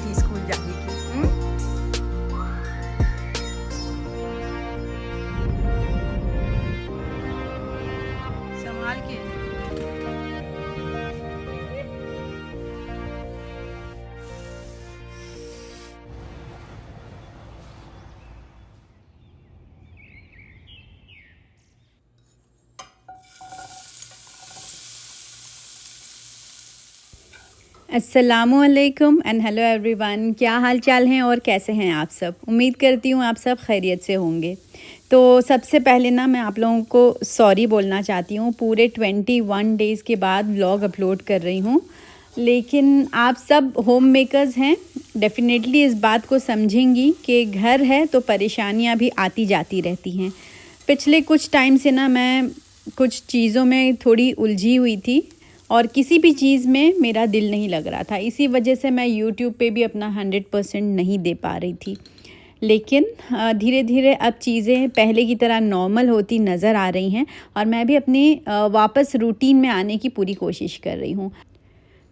थी स्कूल जाने की। संभाल के। अस्सलामुअलैकुम एंड हेलो एवरीवन। क्या हाल चाल हैं और कैसे हैं आप सब? उम्मीद करती हूँ आप सब खैरियत से होंगे। तो सबसे पहले ना मैं आप लोगों को सॉरी बोलना चाहती हूँ। पूरे 21 डेज़ के बाद व्लॉग अपलोड कर रही हूँ, लेकिन आप सब होम मेकर्स हैं, डेफिनेटली इस बात को समझेंगी कि घर है तो परेशानियाँ भी आती जाती रहती हैं। पिछले कुछ टाइम से ना मैं कुछ चीज़ों में थोड़ी उलझी हुई थी और किसी भी चीज़ में मेरा दिल नहीं लग रहा था। इसी वजह से मैं यूट्यूब पे भी अपना 100% नहीं दे पा रही थी। लेकिन धीरे धीरे अब चीज़ें पहले की तरह नॉर्मल होती नज़र आ रही हैं और मैं भी अपनी वापस रूटीन में आने की पूरी कोशिश कर रही हूँ।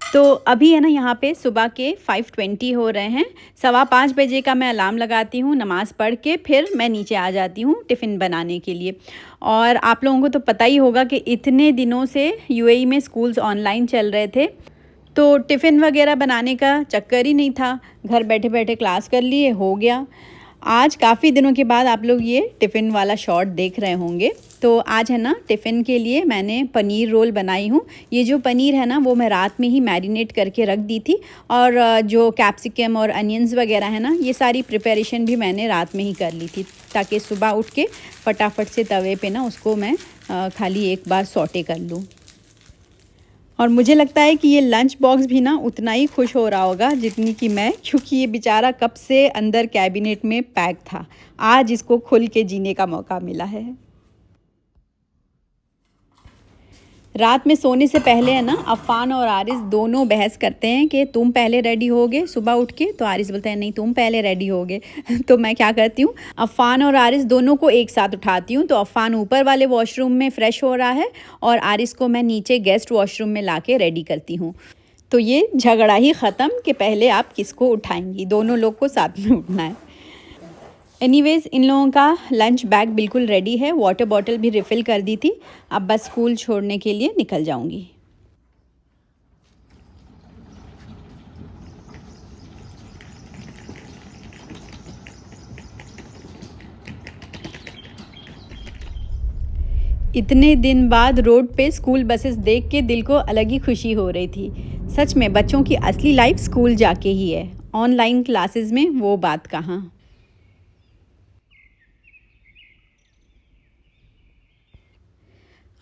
तो अभी है ना यहाँ पे सुबह के 5:20 हो रहे हैं। 4:15 बजे का मैं अलार्म लगाती हूँ, नमाज़ पढ़ के फिर मैं नीचे आ जाती हूँ टिफ़िन बनाने के लिए। और आप लोगों को तो पता ही होगा कि इतने दिनों से यूएई में स्कूल्स ऑनलाइन चल रहे थे, तो टिफ़िन वगैरह बनाने का चक्कर ही नहीं था। घर बैठे बैठे क्लास कर लिए, हो गया। आज काफ़ी दिनों के बाद आप लोग ये टिफ़िन वाला शॉट देख रहे होंगे। तो आज है ना टिफ़िन के लिए मैंने पनीर रोल बनाई हूँ। ये जो पनीर है ना वो मैं रात में ही मैरिनेट करके रख दी थी, और जो कैप्सिकम और अनियंस वगैरह है ना, ये सारी प्रिपरेशन भी मैंने रात में ही कर ली थी, ताकि सुबह उठ के फटाफट से तवे पे ना उसको मैं खाली एक बार सौटे कर लूँ। और मुझे लगता है कि ये लंच बॉक्स भी ना उतना ही खुश हो रहा होगा जितनी कि मैं, क्योंकि ये बेचारा कब से अंदर कैबिनेट में पैक था। आज इसको खुल के जीने का मौका मिला है। रात में सोने से पहले है ना अफ़ान और आरिस दोनों बहस करते हैं कि तुम पहले रेडी होगे सुबह उठ के, तो आरिस बोलते हैं नहीं तुम पहले रेडी होगे। तो मैं क्या करती हूँ, अफ़ान और आरिस दोनों को एक साथ उठाती हूँ। तो अफ़ान ऊपर वाले वॉशरूम में फ़्रेश हो रहा है और आरिस को मैं नीचे गेस्ट वॉशरूम में ला के रेडी करती हूँ। तो ये झगड़ा ही ख़त्म कि पहले आप किसको उठाएंगी, दोनों लोग को साथ में उठना है। एनीवेज़ इन लोगों का लंच बैग बिल्कुल रेडी है, वाटर बॉटल भी रिफ़िल कर दी थी। अब बस स्कूल छोड़ने के लिए निकल जाऊंगी। इतने दिन बाद रोड पे स्कूल बसेस देख के दिल को अलग ही खुशी हो रही थी। सच में बच्चों की असली लाइफ स्कूल जाके ही है, ऑनलाइन क्लासेस में वो बात कहाँ।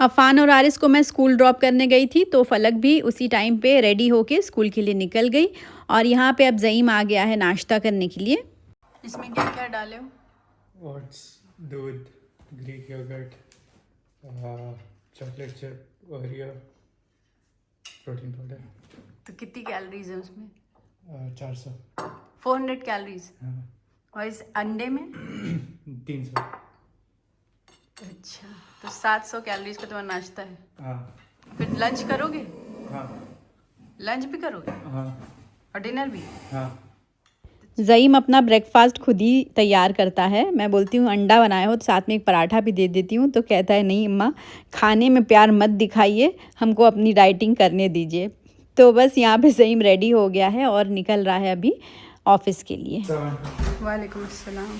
अफ़ान और आरिस को मैं स्कूल ड्रॉप करने गई थी, तो फ़लक भी उसी टाइम पे रेडी होके स्कूल के लिए निकल गई। और यहाँ पे अब ज़ईम आ गया है नाश्ता करने के लिए। इसमें क्या क्या डाले हो? ओट्स, दूध, Greek yogurt, chocolate chip, Oreo, protein powder. तो कितनी कैलोरीज है उसमें? 400। 400 कैलोरीज। हाँ। और इस अंडे में 300। अच्छा, तो 700 कैलोरीज का तुम्हारा नाश्ता है। हाँ। फिर लंच करोगे? हाँ। लंच भी करोगे? हाँ। और डिनर भी? हाँ। ज़ईम अपना ब्रेकफास्ट खुद ही तैयार करता है। मैं बोलती हूँ अंडा बनाए हो तो साथ में एक पराठा भी दे देती हूँ, तो कहता है नहीं अम्मा, खाने में प्यार मत दिखाइए, हमको अपनी डाइटिंग करने दीजिए। तो बस यहाँ पे ज़ईम रेडी हो गया है और निकल रहा है अभी ऑफिस के लिए। वालेकुम अस्सलाम।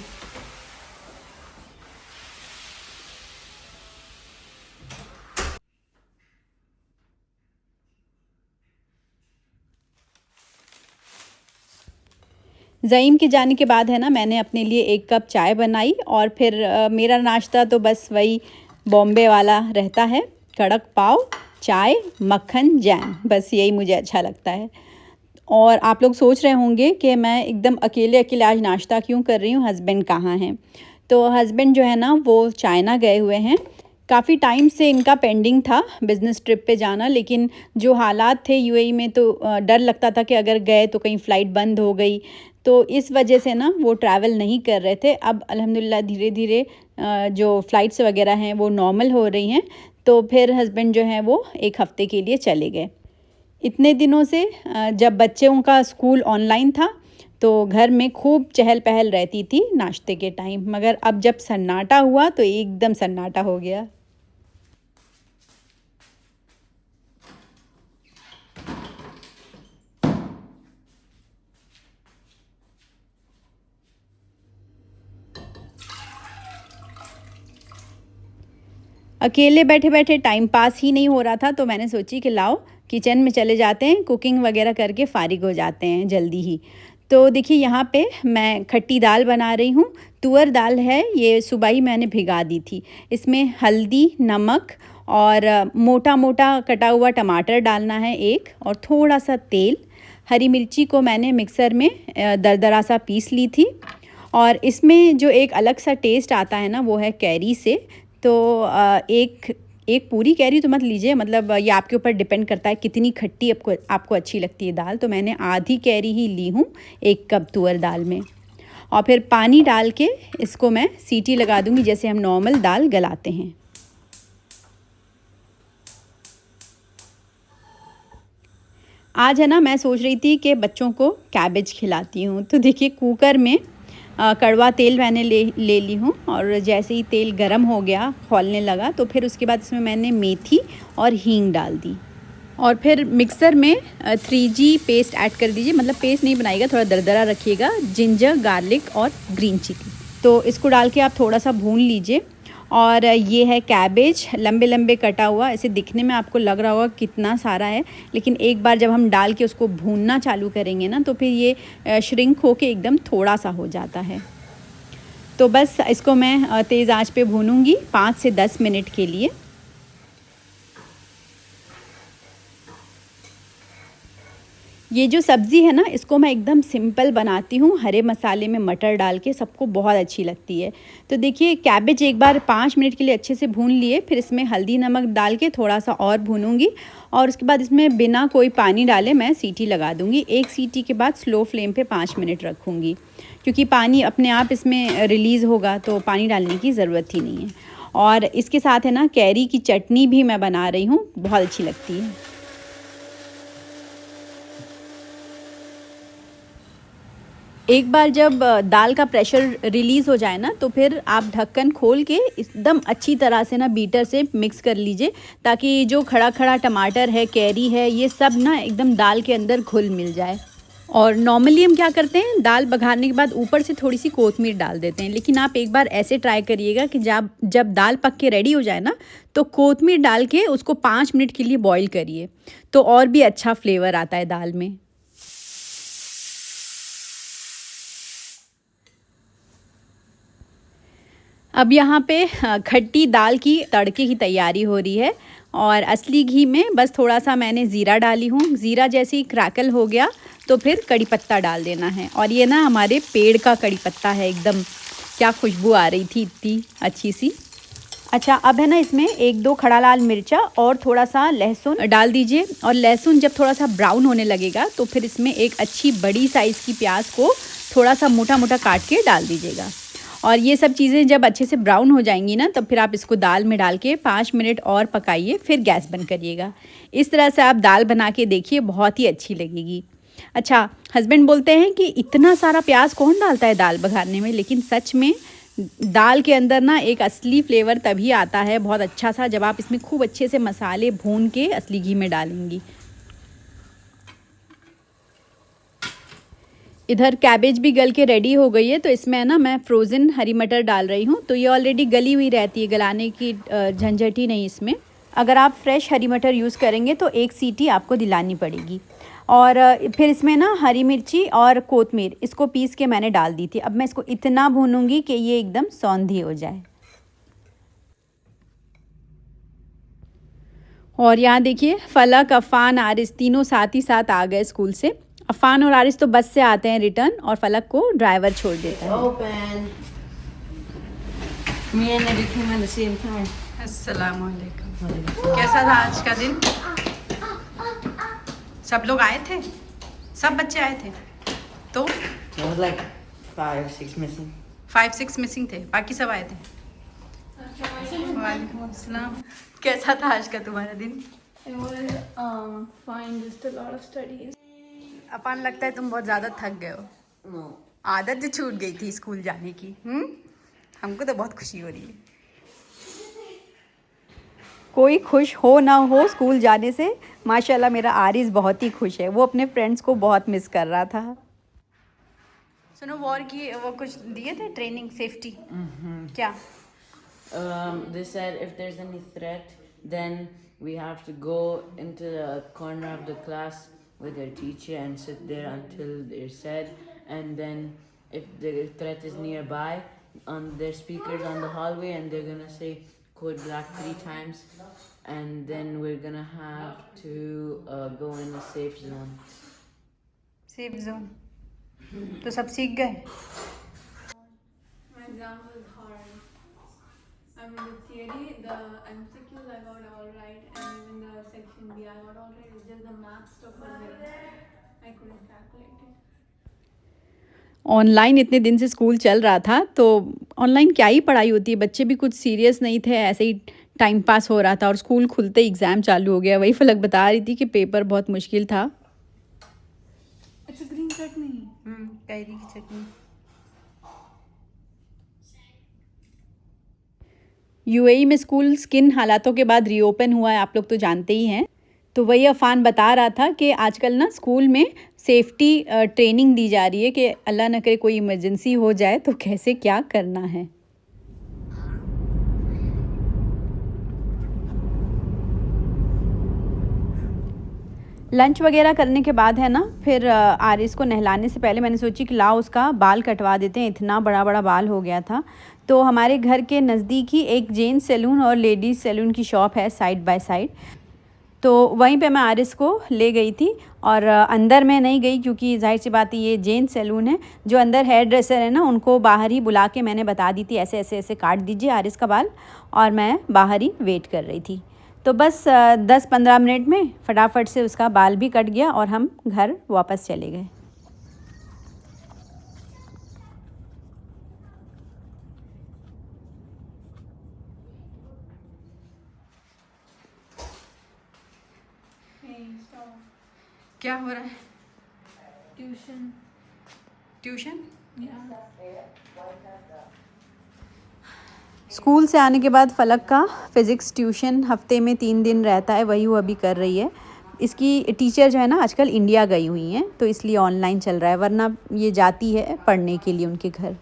ज़ईम के जाने के बाद है ना मैंने अपने लिए 1 कप चाय बनाई, और फिर मेरा नाश्ता तो बस वही बॉम्बे वाला रहता है, कड़क पाव, चाय, मक्खन, जैम, बस यही मुझे अच्छा लगता है। और आप लोग सोच रहे होंगे कि मैं एकदम अकेले अकेले आज नाश्ता क्यों कर रही हूँ, हस्बैंड कहाँ हैं? तो हस्बैंड जो है ना वो चाइना गए हुए हैं। काफ़ी टाइम से इनका पेंडिंग था बिज़नेस ट्रिप पे जाना, लेकिन जो हालात थे यूएई में तो डर लगता था कि अगर गए तो कहीं फ़्लाइट बंद हो गई, तो इस वजह से ना वो ट्रैवल नहीं कर रहे थे। अब अल्हम्दुलिल्लाह धीरे धीरे जो फ़्लाइट्स वगैरह हैं वो नॉर्मल हो रही हैं, तो फिर हस्बैंड जो हैं वो 1 हफ़्ते के लिए चले गए। इतने दिनों से जब बच्चों का स्कूल ऑनलाइन था तो घर में खूब चहल पहल रहती थी नाश्ते के टाइम, मगर अब जब सन्नाटा हुआ तो एकदम सन्नाटा हो गया। अकेले बैठे बैठे टाइम पास ही नहीं हो रहा था, तो मैंने सोची कि लाओ किचन में चले जाते हैं, कुकिंग वगैरह करके फ़ारिग हो जाते हैं जल्दी ही। तो देखिए यहाँ पे मैं खट्टी दाल बना रही हूँ। तुअर दाल है, ये सुबह ही मैंने भिगा दी थी। इसमें हल्दी, नमक और मोटा मोटा कटा हुआ टमाटर डालना है एक, और थोड़ा सा तेल। हरी मिर्ची को मैंने मिक्सर में दरदरा सा पीस ली थी। और इसमें जो एक अलग सा टेस्ट आता है ना, वो है कैरी से। तो एक पूरी कैरी तो मत लीजिए, मतलब ये आपके ऊपर डिपेंड करता है कितनी खट्टी आपको अच्छी लगती है दाल। तो मैंने आधी कैरी ही ली हूँ 1 कप तुअर दाल में। और फिर पानी डाल के इसको मैं सीटी लगा दूँगी, जैसे हम नॉर्मल दाल गलाते हैं। आज है ना, मैं सोच रही थी कि बच्चों को कैबेज खिलाती हूँ। तो देखिए कुकर में कड़वा तेल मैंने ले ली हूँ, और जैसे ही तेल गरम हो गया, खौलने लगा, तो फिर उसके बाद इसमें मैंने मेथी और हींग डाल दी। और फिर मिक्सर में 3G पेस्ट ऐड कर दीजिए, मतलब पेस्ट नहीं बनाइएगा, थोड़ा दरदरा रखिएगा, जिंजर, गार्लिक और ग्रीन चिली। तो इसको डाल के आप थोड़ा सा भून लीजिए। और ये है कैबेज, लंबे लंबे कटा हुआ। ऐसे दिखने में आपको लग रहा होगा कितना सारा है, लेकिन एक बार जब हम डाल के उसको भूनना चालू करेंगे ना, तो फिर ये श्रिंक होके एकदम थोड़ा सा हो जाता है। तो बस इसको मैं तेज़ आंच पे भूनूंगी 5 से 10 मिनट के लिए। ये जो सब्ज़ी है ना, इसको मैं एकदम सिंपल बनाती हूँ, हरे मसाले में मटर डाल के, सबको बहुत अच्छी लगती है। तो देखिए कैबेज एक बार 5 मिनट के लिए अच्छे से भून लिए, फिर इसमें हल्दी नमक डाल के थोड़ा सा और भूनूंगी, और उसके बाद इसमें बिना कोई पानी डाले मैं सीटी लगा दूंगी। एक सीटी के बाद स्लो फ्लेम पे 5 मिनट रखूँगी, क्योंकि पानी अपने आप इसमें रिलीज़ होगा, तो पानी डालने की ज़रूरत ही नहीं है। और इसके साथ है ना, कैरी की चटनी भी मैं बना रही हूँ, बहुत अच्छी लगती है। एक बार जब दाल का प्रेशर रिलीज़ हो जाए ना, तो फिर आप ढक्कन खोल के एकदम अच्छी तरह से ना बीटर से मिक्स कर लीजिए, ताकि जो खड़ा खड़ा टमाटर है, कैरी है, ये सब ना एकदम दाल के अंदर घुल मिल जाए। और नॉर्मली हम क्या करते हैं, दाल बघारने के बाद ऊपर से थोड़ी सी कोतमीर डाल देते हैं, लेकिन आप एक बार ऐसे ट्राई करिएगा कि जब दाल पक के रेडी हो जाए ना, तो कोतमीर डाल के उसको 5 मिनट के लिए बॉईल करिए, तो और भी अच्छा फ्लेवर आता है दाल में। अब यहाँ पे खट्टी दाल की तड़के की तैयारी हो रही है, और असली घी में बस थोड़ा सा मैंने ज़ीरा डाली हूँ। ज़ीरा जैसे ही क्रैकल हो गया, तो फिर कड़ी पत्ता डाल देना है। और ये ना हमारे पेड़ का कड़ी पत्ता है, एकदम क्या खुशबू आ रही थी, इतनी अच्छी सी। अच्छा, अब है ना, इसमें 1-2 खड़ा लाल मिर्चा और थोड़ा सा लहसुन डाल दीजिए। और लहसुन जब थोड़ा सा ब्राउन होने लगेगा, तो फिर इसमें एक अच्छी बड़ी साइज़ की प्याज को थोड़ा सा मोटा मोटा काट के डाल दीजिएगा। और ये सब चीज़ें जब अच्छे से ब्राउन हो जाएंगी ना, तब फिर आप इसको दाल में डाल के 5 मिनट और पकाइए, फिर गैस बंद करिएगा। इस तरह से आप दाल बना के देखिए, बहुत ही अच्छी लगेगी। अच्छा, हस्बैंड बोलते हैं कि इतना सारा प्याज कौन डालता है दाल बघारने में, लेकिन सच में दाल के अंदर ना एक असली फ्लेवर तभी आता है बहुत अच्छा सा, जब आप इसमें खूब अच्छे से मसाले भून के असली घी में डालेंगी। इधर कैबेज भी गल के रेडी हो गई है, तो इसमें है ना, मैं फ्रोज़न हरी मटर डाल रही हूँ। तो ये ऑलरेडी गली हुई रहती है, गलाने की झंझट ही नहीं इसमें। अगर आप फ्रेश हरी मटर यूज़ करेंगे तो 1 सीटी आपको दिलानी पड़ेगी। और फिर इसमें ना हरी मिर्ची और कोतमीर, इसको पीस के मैंने डाल दी थी। अब मैं इसको इतना भूनूंगी कि ये एकदम सौंधी हो जाए। और यहाँ देखिए, फलक, अफ़ान, आरिस तीनों साथ ही साथ आ गए स्कूल से। अफ़ान और आरिस तो बस से आते हैं रिटर्न, और फलक को ड्राइवर छोड़ देता है। Open. Me and Eddie came at the same time. अस्सलामुअलैकुम। कैसा था आज का दिन? सब लोग आए थे, सब बच्चे आए थे, तो There was like 5 or 6 missing. 5-6 missing थे, बाकी सब आए थे। वालेकुम अस्सलाम। कैसा था आज का तुम्हारा दिन? It was fine, just a lot of studies. अपान, लगता है तुम बहुत ज़्यादा थक गए हो। No. आदत जो छूट गई थी स्कूल जाने की। हमको तो बहुत खुशी हो रही है। कोई खुश हो ना हो स्कूल जाने से, माशाल्लाह मेरा आरिस बहुत ही खुश है। वो अपने फ्रेंड्स को बहुत मिस कर रहा था। सुनो, वॉर की वो कुछ दिए थे ट्रेनिंग सेफ्टी। क्या? They said if there's any threat, then we have to go into the corner of the class with our teacher and sit there until they're said. And then if the threat is nearby, on their speakers on the hallway, and they're gonna say code black 3 times, and then we're gonna have to go in a safe zone. Safe zone. तो सब सीख गए? My exam was hard. I mean, the theory, the MCQs I got all right, and even the section B I got all right. It's just the math stuff was very, I couldn't calculate it. Online इतने दिन से school चल रहा था, तो online क्या ही पढ़ाई होती है। बच्चे भी कुछ सीरियस नहीं थे, ऐसे ही टाइम पास हो रहा था। और स्कूल खुलते ही एग्ज़ाम चालू हो गया। वही फलक बता रही थी कि पेपर बहुत मुश्किल था। It's a green chutney. Carry की चटनी। यूएई में स्कूल किन हालातों के बाद रीओपन हुआ है आप लोग तो जानते ही हैं। तो वही अफान बता रहा था कि आजकल ना स्कूल में सेफ्टी ट्रेनिंग दी जा रही है कि अल्लाह न करे कोई इमरजेंसी हो जाए तो कैसे क्या करना है। लंच वगैरह करने के बाद है ना, फिर आरिस को नहलाने से पहले मैंने सोची कि लाओ उसका बाल कटवा देते हैं। इतना बड़ा बड़ा बाल हो गया था। तो हमारे घर के नज़दीक ही एक जेंट्स सैलून और लेडीज़ सैलून की शॉप है साइड बाय साइड। तो वहीं पे मैं आरिस को ले गई थी। और अंदर मैं नहीं गई क्योंकि जाहिर सी बात है ये जेंट्स सैलून है। जो अंदर हेयर ड्रेसर है ना, उनको बाहर ही बुला के मैंने बता दी थी ऐसे ऐसे ऐसे काट दीजिए आरिस का बाल, और मैं बाहर ही वेट कर रही थी। तो बस 10-15 मिनट में फटाफट से उसका बाल भी कट गया और हम घर वापस चले गए। Hey, stop. क्या हो रहा है? Tuition. ट्यूशन? Yeah. स्कूल से आने के बाद फ़लक का फ़िज़िक्स ट्यूशन हफ़्ते में 3 दिन रहता है, वही वो अभी कर रही है। इसकी टीचर जो है ना आजकल इंडिया गई हुई हैं, तो इसलिए ऑनलाइन चल रहा है, वरना ये जाती है पढ़ने के लिए उनके घर।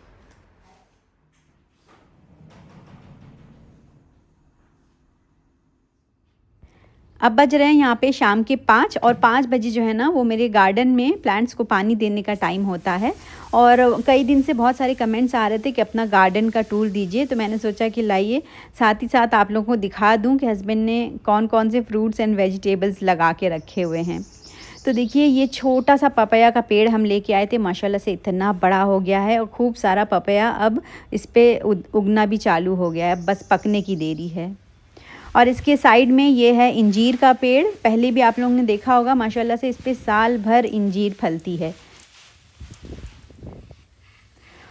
अब बज रहे हैं यहाँ पे शाम के 5 और 5 बजे जो है ना वो मेरे गार्डन में प्लांट्स को पानी देने का टाइम होता है। और कई दिन से बहुत सारे कमेंट्स आ रहे थे कि अपना गार्डन का टूर दीजिए, तो मैंने सोचा कि लाइए साथ ही साथ आप लोगों को दिखा दूँ कि हस्बैंड ने कौन कौन से फ्रूट्स एंड वेजिटेबल्स लगा के रखे हुए हैं। तो देखिए ये छोटा सा पपाया का पेड़ हम लेके आए थे, माशाल्लाह से इतना बड़ा हो गया है और खूब सारा पपाया अब इस पर उगना भी चालू हो गया है, बस पकने की देरी है। और इसके साइड में ये है इंजीर का पेड़, पहले भी आप लोगों ने देखा होगा, माशाल्लाह से इस पे साल भर इंजीर फलती है।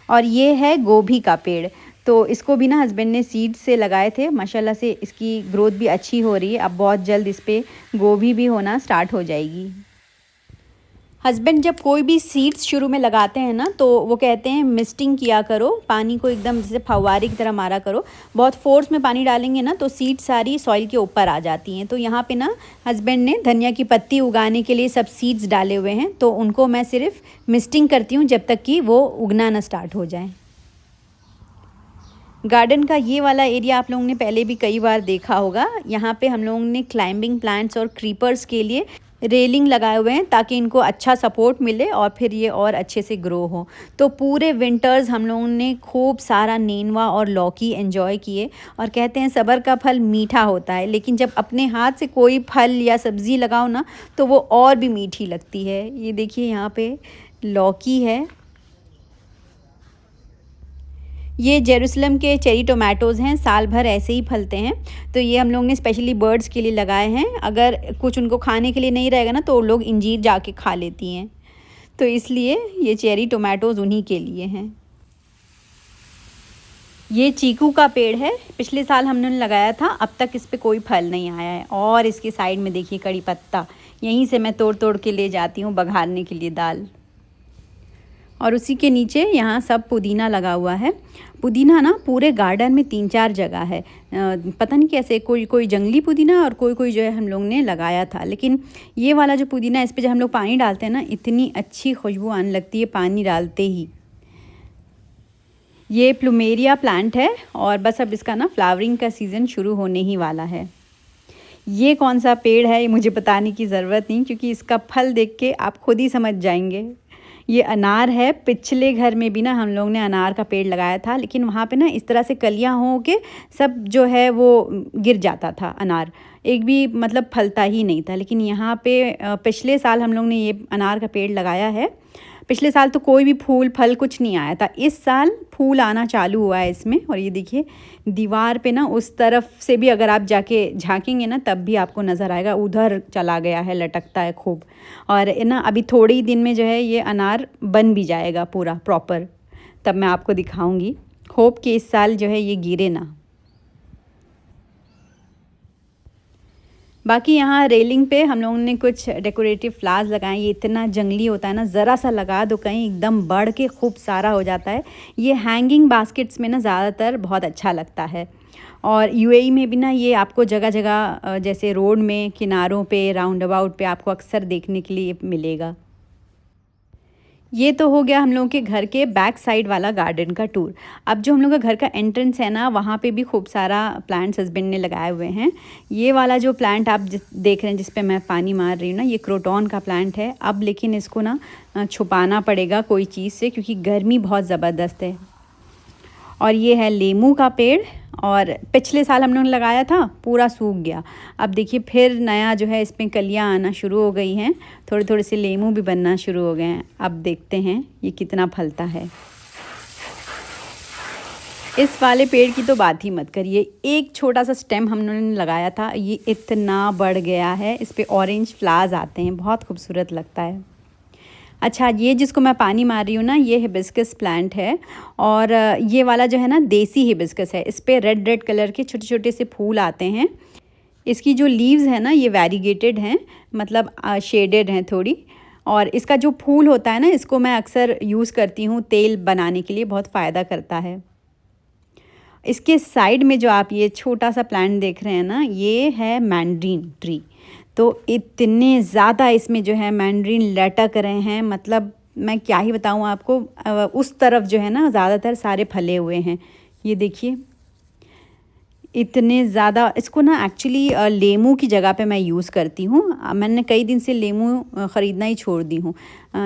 और ये है गोभी का पेड़, तो इसको भी ना हस्बैंड ने सीड से लगाए थे, माशाल्लाह से इसकी ग्रोथ भी अच्छी हो रही है। अब बहुत जल्द इस पे गोभी भी होना स्टार्ट हो जाएगी। हस्बैंड जब कोई भी सीड्स शुरू में लगाते हैं ना, तो वो कहते हैं मिस्टिंग किया करो, पानी को एकदम जैसे फव्वारे की तरह मारा करो। बहुत फोर्स में पानी डालेंगे ना तो सीड सारी सॉइल के ऊपर आ जाती हैं। तो यहाँ पे ना हस्बैंड ने धनिया की पत्ती उगाने के लिए सब सीड्स डाले हुए हैं, तो उनको मैं सिर्फ मिस्टिंग करती हूँ जब तक कि वो उगना ना स्टार्ट हो जाए। गार्डन का ये वाला एरिया आप लोगों ने पहले भी कई बार देखा होगा। यहाँ पे हम लोगों ने क्लाइंबिंग प्लांट्स और क्रीपर्स के लिए रेलिंग लगाए हुए हैं ताकि इनको अच्छा सपोर्ट मिले और फिर ये और अच्छे से ग्रो हो। तो पूरे विंटर्स हम लोगों ने खूब सारा नेनुआ और लौकी एंजॉय किए। और कहते हैं सब्र का फल मीठा होता है, लेकिन जब अपने हाथ से कोई फल या सब्ज़ी लगाओ ना तो वो और भी मीठी लगती है। ये देखिए यहाँ पे लौकी है। ये जेरूसलम के चेरी टोमेटोज़ हैं, साल भर ऐसे ही फलते हैं। तो ये हम लोग ने स्पेशली बर्ड्स के लिए लगाए हैं। अगर कुछ उनको खाने के लिए नहीं रहेगा ना तो लोग इंजीर जाके खा लेती हैं, तो इसलिए ये चेरी टोमेटोज़ उन्हीं के लिए हैं। ये चीकू का पेड़ है, पिछले साल हमने लगाया था, अब तक इस पर कोई फल नहीं आया है। और इसके साइड में देखिए कड़ी पत्ता, यहीं से मैं तोड़ तोड़ के ले जाती हूँ बघारने के लिए दाल। और उसी के नीचे यहाँ सब पुदीना लगा हुआ है। पुदीना ना पूरे गार्डन में 3-4 जगह है। पता नहीं कैसे, कोई जंगली पुदीना और कोई जो है हम लोग ने लगाया था। लेकिन ये वाला जो पुदीना है, इस पे जब हम लोग पानी डालते हैं ना, इतनी अच्छी खुशबू आने लगती है पानी डालते ही। ये प्लूमेरिया प्लांट है और बस अब इसका ना फ्लावरिंग का सीज़न शुरू होने ही वाला है। ये कौन सा पेड़ है ये मुझे बताने की ज़रूरत नहीं, क्योंकि इसका फल देख के आप खुद ही समझ जाएंगे। ये अनार है। पिछले घर में भी ना हम लोग ने अनार का पेड़ लगाया था, लेकिन वहाँ पे ना इस तरह से कलियाँ हो के सब जो है वो गिर जाता था अनार, एक भी मतलब फलता ही नहीं था। लेकिन यहाँ पे पिछले साल हम लोग ने ये अनार का पेड़ लगाया है। पिछले साल तो कोई भी फूल फल कुछ नहीं आया था, इस साल फूल आना चालू हुआ है इसमें। और ये देखिए दीवार पे ना उस तरफ से भी अगर आप जाके झांकेंगे ना तब भी आपको नज़र आएगा, उधर चला गया है, लटकता है खूब। और ना अभी थोड़े ही दिन में जो है ये अनार बन भी जाएगा पूरा प्रॉपर, तब मैं आपको दिखाऊंगी। होप कि इस साल जो है ये गिरे ना। बाकी यहाँ रेलिंग पे हम लोगों ने कुछ डेकोरेटिव फ्लावर्स लगाए। ये इतना जंगली होता है ना, ज़रा सा लगा दो कहीं एकदम बढ़ के खूब सारा हो जाता है। ये हैंगिंग बास्केट्स में ना ज़्यादातर बहुत अच्छा लगता है। और यूएई में भी ना ये आपको जगह जगह जैसे रोड में, किनारों पे, राउंड अबाउट पे आपको अक्सर देखने के लिए मिलेगा। ये तो हो गया हम लोगों के घर के बैक साइड वाला गार्डन का टूर। अब जो हम लोग का घर का एंट्रेंस है ना, वहाँ पे भी खूब सारा प्लांट्स हस्बैंड ने लगाए हुए हैं। ये वाला जो प्लांट आप देख रहे हैं जिस पे मैं पानी मार रही हूँ ना, ये क्रोटॉन का प्लांट है। अब लेकिन इसको ना छुपाना पड़ेगा कोई चीज़ से, क्योंकि गर्मी बहुत ज़बरदस्त है। और ये है लेमू का पेड़, और पिछले साल हम लोगों ने लगाया था, पूरा सूख गया। अब देखिए फिर नया जो है इसमें कलियां आना शुरू हो गई हैं, थोड़े थोड़े से लेमू भी बनना शुरू हो गए हैं। अब देखते हैं ये कितना फलता है। इस वाले पेड़ की तो बात ही मत करिए। एक छोटा सा स्टेम हम लोगों ने लगाया था, ये इतना बढ़ गया है। इस पर ऑरेंज फ्लावर्स आते हैं, बहुत खूबसूरत लगता है। अच्छा, ये जिसको मैं पानी मार रही हूँ ना, ये हिबिस्कस प्लांट है। और ये वाला जो है ना देसी हिबिस्कस है। इस पे रेड रेड कलर के छोटे छोटे से फूल आते हैं। इसकी जो लीव्स है ना ये वैरीगेटेड हैं, मतलब शेडेड हैं थोड़ी। और इसका जो फूल होता है ना, इसको मैं अक्सर यूज़ करती हूँ तेल बनाने के लिए, बहुत फ़ायदा करता है। इसके साइड में जो आप ये छोटा सा प्लांट देख रहे हैं ना, ये है मैंड्रीन ट्री। तो इतने ज़्यादा इसमें जो है मैंड्रीन लटक रहे हैं, मतलब मैं क्या ही बताऊँ आपको। उस तरफ जो है ना ज़्यादातर सारे फले हुए हैं। ये देखिए इतने ज़्यादा। इसको ना एक्चुअली लेमू की जगह पे मैं यूज़ करती हूँ। मैंने कई दिन से लेमू ख़रीदना ही छोड़ दी हूँ।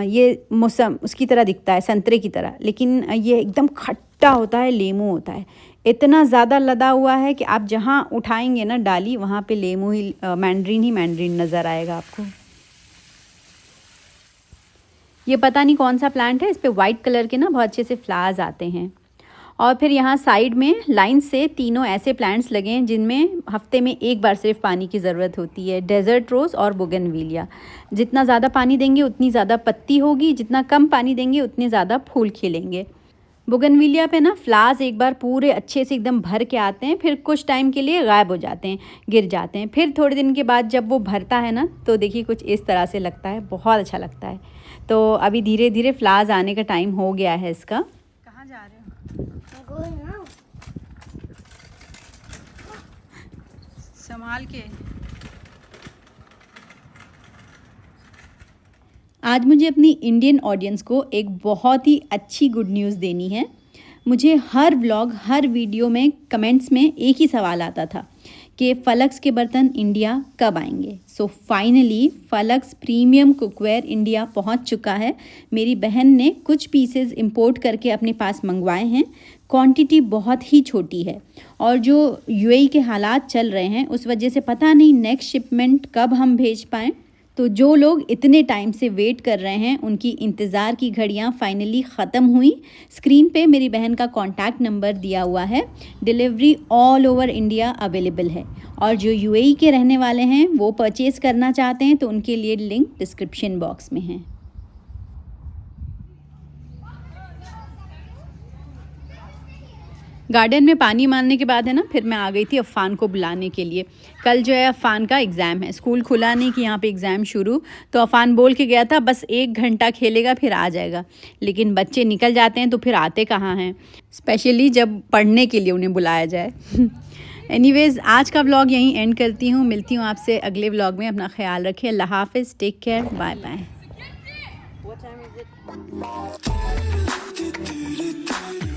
ये मौसम उसकी तरह दिखता है, संतरे की तरह, लेकिन ये एकदम खट्टा होता है, लेमू होता है। इतना ज़्यादा लदा हुआ है कि आप जहाँ उठाएंगे ना डाली, वहाँ पे लेमू ही मैंड्रीन नज़र आएगा आपको। ये पता नहीं कौन सा प्लांट है, इस पे वाइट कलर के ना बहुत अच्छे से फ्लावर्स आते हैं। और फिर यहाँ साइड में लाइन से तीनों ऐसे प्लांट्स लगे हैं जिनमें हफ्ते में एक बार सिर्फ पानी की ज़रूरत होती है। डेजर्ट रोज़ और बोगनविलिया। जितना ज़्यादा पानी देंगे उतनी ज़्यादा पत्ती होगी, जितना कम पानी देंगे उतने ज़्यादा फूल खिलेंगे। बोगनविलिया पे ना फ्लावर्स एक बार पूरे अच्छे से एकदम भर के आते हैं, फिर कुछ टाइम के लिए गायब हो जाते हैं, गिर जाते हैं। फिर थोड़े दिन के बाद जब वो भरता है ना, तो देखिए कुछ इस तरह से लगता है, बहुत अच्छा लगता है। तो अभी धीरे धीरे फ्लावर्स आने का टाइम हो गया है इसका। कहाँ जा रहे हो? संभाल के। आज मुझे अपनी इंडियन ऑडियंस को एक बहुत ही अच्छी गुड न्यूज़ देनी है। मुझे हर व्लॉग, हर वीडियो में कमेंट्स में एक ही सवाल आता था कि फलक्स के बर्तन इंडिया कब आएंगे। So finally flux premium cookware India पहुंच चुका है। मेरी बहन ने कुछ पीसेस इंपोर्ट करके अपने पास मंगवाए हैं। क्वांटिटी बहुत ही छोटी है, और जो यूएई के हालात चल रहे हैं उस वजह से पता नहीं नेक्स्ट शिपमेंट कब हम भेज पाएँ। तो जो लोग इतने टाइम से वेट कर रहे हैं, उनकी इंतज़ार की घड़ियां फाइनली ख़त्म हुई। स्क्रीन पे मेरी बहन का कॉन्टैक्ट नंबर दिया हुआ है। Delivery all over India available है, और जो यूएई के रहने वाले हैं वो परचेज़ करना चाहते हैं तो उनके लिए लिंक डिस्क्रिप्शन बॉक्स में है। गार्डन में पानी मारने के बाद है ना, फिर मैं आ गई थी अफ़ान को बुलाने के लिए। कल जो है अफ़ान का एग्ज़ाम है, स्कूल खुला नहीं कि यहाँ पे एग्ज़ाम शुरू, तो अफ़ान बोल के गया था बस 1 घंटा खेलेगा फिर आ जाएगा। लेकिन बच्चे निकल जाते हैं तो फिर आते कहाँ हैं, स्पेशली जब पढ़ने के लिए उन्हें बुलाया जाए। एनीवेज़ आज का व्लॉग यहीं एंड करती हूँ, मिलती हूँ आपसे अगले व्लॉग में। अपना ख्याल रखें, अल्लाह हाफ़िज़, take care, bye bye. What time is it?